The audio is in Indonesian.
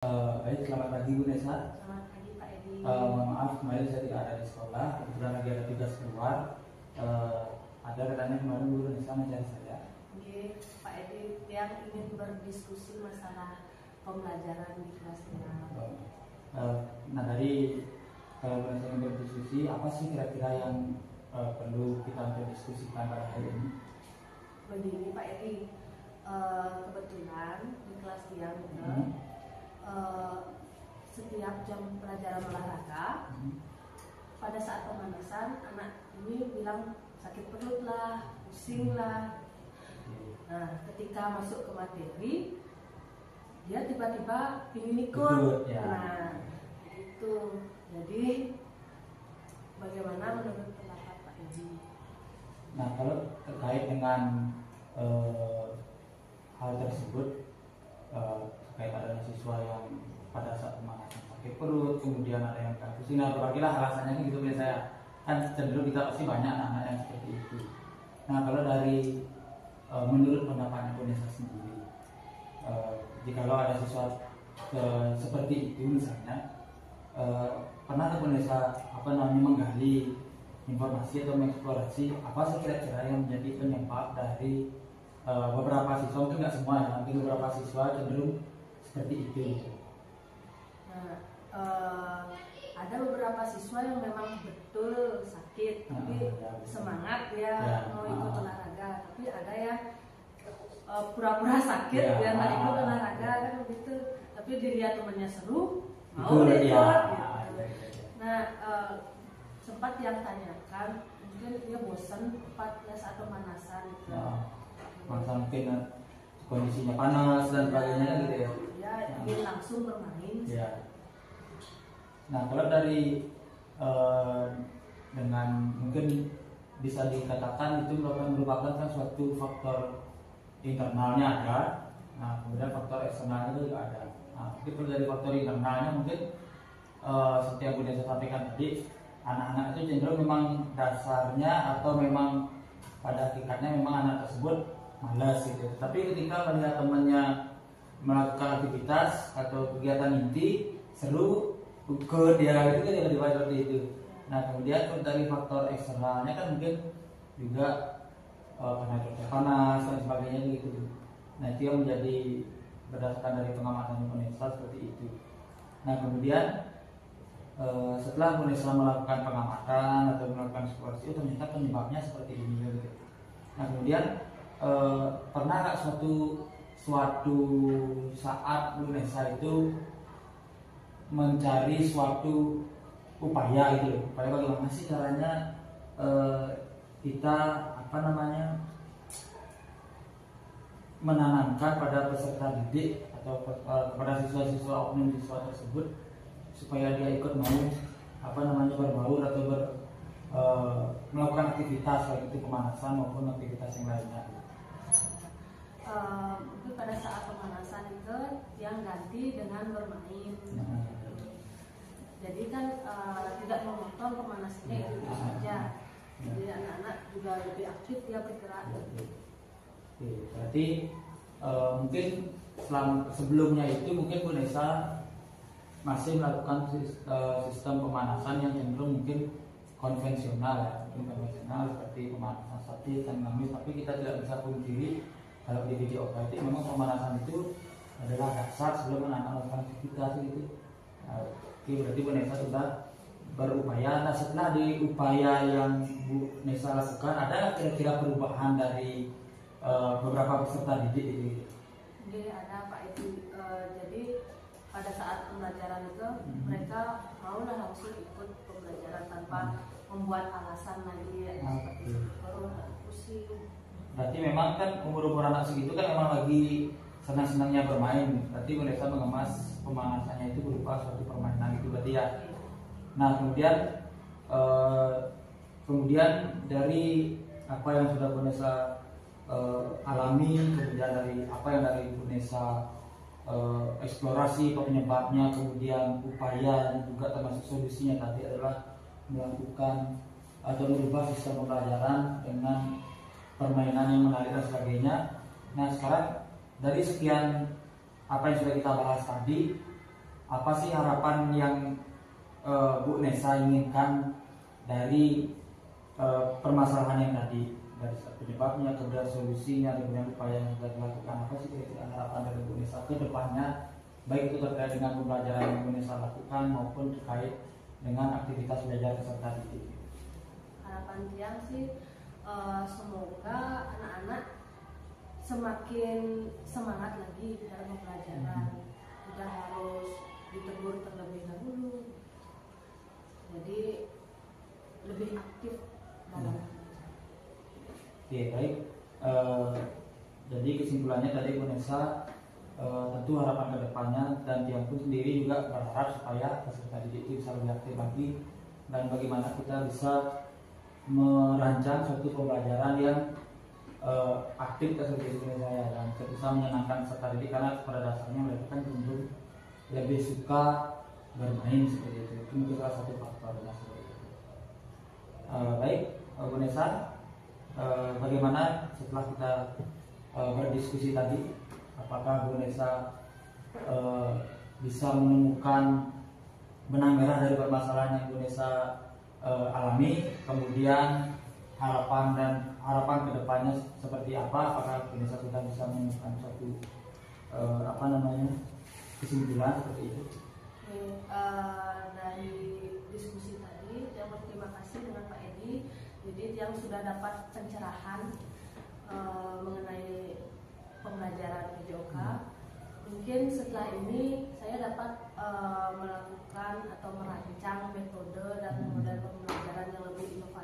Baik, selamat pagi Bu Nesa. Selamat pagi Pak Edi. Maaf kemarin saya tidak ada di sekolah, kebetulan lagi ada tugas keluar. Ada katanya kemarin Bu Nesa mencari saya. Oke, Pak Edi yang ingin berdiskusi masalah pembelajaran di kelas 6. Nah dari kalau Bu Nesa ingin berdiskusi, apa sih kira-kira yang perlu kita untuk diskusikan pada hari ini? Begini Pak Edi, kebetulan di kelas siang setiap jam pelajaran olahraga, pada saat pemanasan anak ini bilang sakit perut lah, pusing lah. Nah, ketika masuk ke materi, dia tiba-tiba ingin ikut. Ya. Nah, itu. Jadi, bagaimana menurut pendapat Pak Edi? Nah kalau terkait dengan hal tersebut, terkait ada siswa yang pada saat pemanasan sakit perut, kemudian ada yang pusing, apalagi lah alasannya gitu biasanya kan cenderung kita pasti banyak anak-anak yang seperti itu. Nah kalau dari menurut pendapatnya Bu Nesa sendiri, jikalau ada siswa seperti itu misalnya, pernah Bu Nesa menggali informasi atau mengeksplorasi apa sih kira-kira yang menjadi penyebab dari beberapa siswa, mungkin nggak semua ya, mungkin beberapa siswa cenderung seperti itu. Nah, ada beberapa siswa yang memang betul sakit, tapi semangat dia mau ikut olahraga. Tapi ada yang pura-pura sakit, dia nggak ikut olahraga kan begitu. Tapi dilihat temannya seru, mau ikut. Gitu. Nah, sempat yang tanyakan, mungkin dia bosan pada saat pemanasan. Gitu. Mungkin kondisinya panas dan sebagainya gitu ya. Ya, ingin langsung bermain. Ya. Nah kalau dari dengan mungkin bisa dikatakan itu merupakan kan suatu faktor internalnya ada. Nah kemudian faktor eksternalnya itu juga ada. Nah itu dari faktor internalnya mungkin seperti yang Bu Nesa sampaikan tadi, anak-anak itu cenderung memang dasarnya atau memang pada hakikatnya memang anak tersebut malas gitu. Tapi ketika melihat temannya melakukan aktivitas atau kegiatan inti seru, ikut dia itu kan tiba-tiba seperti itu. Nah kemudian dari faktor eksternalnya kan mungkin juga karena cuaca panas dan sebagainya gitu. Nah itu yang menjadi berdasarkan dari pengamatan Bu Nesa seperti itu. Nah kemudian setelah Bu Nesa melakukan pengamatan atau melakukan eksplorasi, ternyata penyebabnya seperti ini gitu. Nah kemudian pernah nggak suatu saat Bu Nesa itu mencari suatu upaya gitu loh, upaya bagaimana sih caranya kita menanamkan pada peserta didik atau kepada siswa-siswa oknum siswa tersebut supaya dia ikut mau berbaur atau melakukan aktivitas baik itu pemanasan maupun aktivitas yang lainnya. Mungkin pada saat pemanasan itu yang ganti dengan bermain. Jadi kan tidak memotong pemanasannya itu saja. Jadi anak-anak juga lebih aktif dia bergerak. Berarti mungkin sebelumnya itu mungkin Bu Nesa masih melakukan sistem pemanasan yang cenderung mungkin konvensional ya, seperti pemanasan statis dan dinamis. Tapi kita tidak bisa pungkiri kalau di video otomatis memang pemanasan itu adalah dasar sebelum anak-anak melakukan aktivitas gitu. Oke, berarti Bu Nesa sudah berupaya. Nah setelah di upaya yang Bu Nesa lakukan, ada kira-kira perubahan dari beberapa peserta didik itu? Jadi ada Pak Edi. Jadi pada saat pembelajaran itu mereka maulah langsung ikut pembelajaran tanpa membuat alasan lagi ya, seperti baru pusing. Berarti memang kan umur anak segitu kan memang lagi senang-senangnya bermain. Berarti Bu Nesa mengemas pemanasannya itu berupa suatu permainan itu berarti ya. Nah kemudian dari apa yang sudah Bu Nesa alami, kemudian dari apa yang dari Bu Nesa eksplorasi penyebabnya, kemudian upaya dan juga termasuk solusinya tadi adalah melakukan atau merubah sistem pembelajaran dengan permainan yang menarik dan sebagainya. Nah sekarang dari sekian apa yang sudah kita bahas tadi, apa sih harapan yang Bu Nessa inginkan dari permasalahan yang tadi, dari penyebabnya, kemudian solusinya, kemudian upaya yang sudah dilakukan, apa sih kira-kira harapan dari Bu Nessa ke depannya, baik itu terkait dengan pembelajaran yang Bu Nessa lakukan maupun terkait dengan aktivitas belajar peserta didik. Harapan Tiang sih semoga anak-anak semakin semangat lagi dalam pembelajaran, tidak harus ditegur terlebih dahulu, jadi lebih aktif dalam Oke, baik. Jadi kesimpulannya tadi Bu Nessa, tentu harapan kedepannya dan Tiang pun sendiri juga berharap supaya peserta didik itu bisa lebih aktif lagi, dan bagaimana kita bisa merancang suatu pembelajaran yang aktif seperti itu saya, dan bisa menyenangkan peserta didik, karena pada dasarnya mereka kan cenderung lebih suka bermain seperti itu. Itu mungkin salah satu faktornya seperti itu. Baik, Bu Nessa, bagaimana setelah kita berdiskusi tadi, apakah Bu Nessa bisa menemukan benang merah dari permasalahan yang Bu Nessa alami, kemudian harapan kedepannya seperti apa? Apakah Bu Nessa sudah bisa menemukan suatu kesimpulan seperti itu? Dari diskusi tadi, yang berterima kasih dengan Pak Edi, jadi yang sudah dapat pencerahan mengenai pembelajaran PJOK. Mungkin setelah ini saya dapat melakukan atau merancang metode dan model pembelajaran yang lebih inovatif